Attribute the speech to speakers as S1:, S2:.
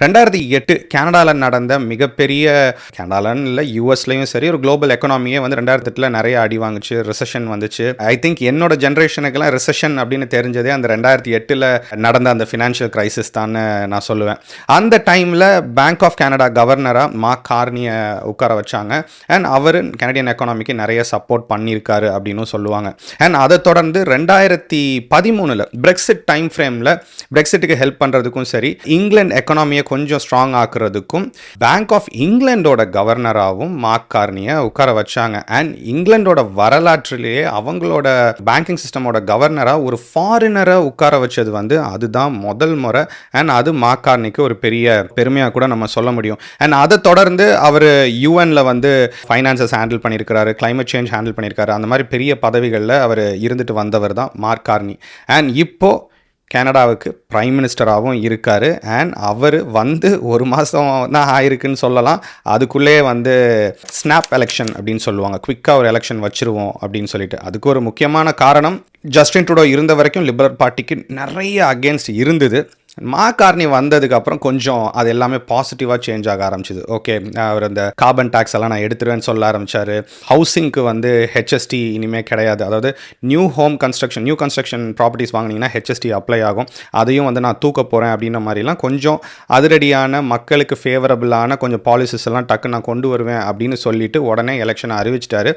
S1: 2008 கனடாவில் நடந்த மிகப்பெரிய கனடாலன்னு இல்லை யூஎஸ்லையும் சரி ஒரு குளோபல் எக்கனாமியே வந்து 2008 நிறைய அடி வாங்குச்சு, ரிசெஷன் வந்துச்சு. ஐ திங்க் என்னோட ஜென்ரேஷனுக்கெல்லாம் ரிசெஷன் அப்படின்னு தெரிஞ்சதே அந்த 2008 நடந்த அந்த ஃபினான்ஷியல் கிரைசிஸ் தான் நான் சொல்லுவேன். அந்த டைமில் பேங்க் ஆஃப் கனடா கவர்னராக மார்க் கார்னியை உட்கார வச்சாங்க. அண்ட் அவர் கனடியன் எக்கானமிக்கு நிறைய சப்போர்ட் பண்ணியிருக்காரு அப்படின்னு சொல்லுவாங்க. அண்ட் அதை தொடர்ந்து 2013 பிரெக்சிட் டைம் ஃப்ரேமில் பிரெக்சிட்டுக்கு ஹெல்ப் பண்ணுறதுக்கும் சரி, இங்கிலாந்து எக்கானமியை கொஞ்சம் ஸ்ட்ராங் ஆக்குறதுக்கும் பேங்க் ஆஃப் இங்கிலாண்டோட கவர்னராகவும் மார்க் கார்னியை உட்கார வச்சாங்க. அண்ட் இங்கிலாண்டோட வரலாற்றிலேயே அவங்களோட பேங்கிங் சிஸ்டமோட கவர்னராக ஒரு ஃபாரினரை உட்கார வச்சது வந்து அதுதான் முதல் முறை. அண்ட் அது மார்க் கார்னிக்கு ஒரு பெரிய பெருமையாக கூட நம்ம சொல்ல முடியும். அண்ட் அதை தொடர்ந்து அவர் யூஎன்ல வந்து ஃபைனான்சஸ் ஹேண்டில் பண்ணியிருக்கிறாரு, கிளைமேட் சேஞ்ச் ஹேண்டில் பண்ணியிருக்காரு. அந்த மாதிரி பெரிய பதவிகளில் அவர் இருந்துட்டு வந்தவர் தான் மார்க் கார்னி. அண்ட் இப்போ கனடாவுக்கு பிரைம் மினிஸ்டராகவும் இருக்கார். அண்ட் அவர் வந்து ஒரு மாதம் தான் ஆயிருக்குன்னு சொல்லலாம். அதுக்குள்ளேயே வந்து ஸ்னாப் எலெக்ஷன் அப்படின்னு சொல்லுவாங்க, குவிக்காக ஒரு எலெக்ஷன் வச்சுருவோம் அப்படின்னு சொல்லிட்டு. அதுக்கு ஒரு முக்கியமான காரணம், ஜஸ்டின் ட்ரூடோ இருந்த வரைக்கும் லிபரல் பார்ட்டிக்கு நிறைய அகேன்ஸ்ட் இருந்தது. மார்க் கார்னி வந்ததுக்கப்புறம் கொஞ்சம் அது எல்லாமே பாசிட்டிவாக சேஞ்ச் ஆக ஆரம்பிச்சிது. ஓகே, அவர் அந்த கார்பன் டேக்ஸ் எல்லாம் நான் எடுத்துருவேன்னு சொல்ல ஆரம்பித்தார். ஹவுசிங்க்கு வந்து ஹெச்எஸ்டி இனிமேல் கிடையாது, அதாவது நியூ கன்ஸ்ட்ரக்ஷன் ப்ராப்பர்ட்டிஸ் வாங்கினீங்கன்னா ஹெச்எஸ்டி அப்ளை ஆகும், அதையும் வந்து நான் தூக்க போகிறேன் அப்படின்ற மாதிரிலாம் கொஞ்சம் அதிரடியான மக்களுக்கு ஃபேவரபிளான கொஞ்சம் பாலிசிஸ் எல்லாம் டக்கு நான் கொண்டு வருவேன் அப்படின்னு சொல்லிட்டு உடனே எலெக்ஷனை அறிவிச்சிட்டாரு.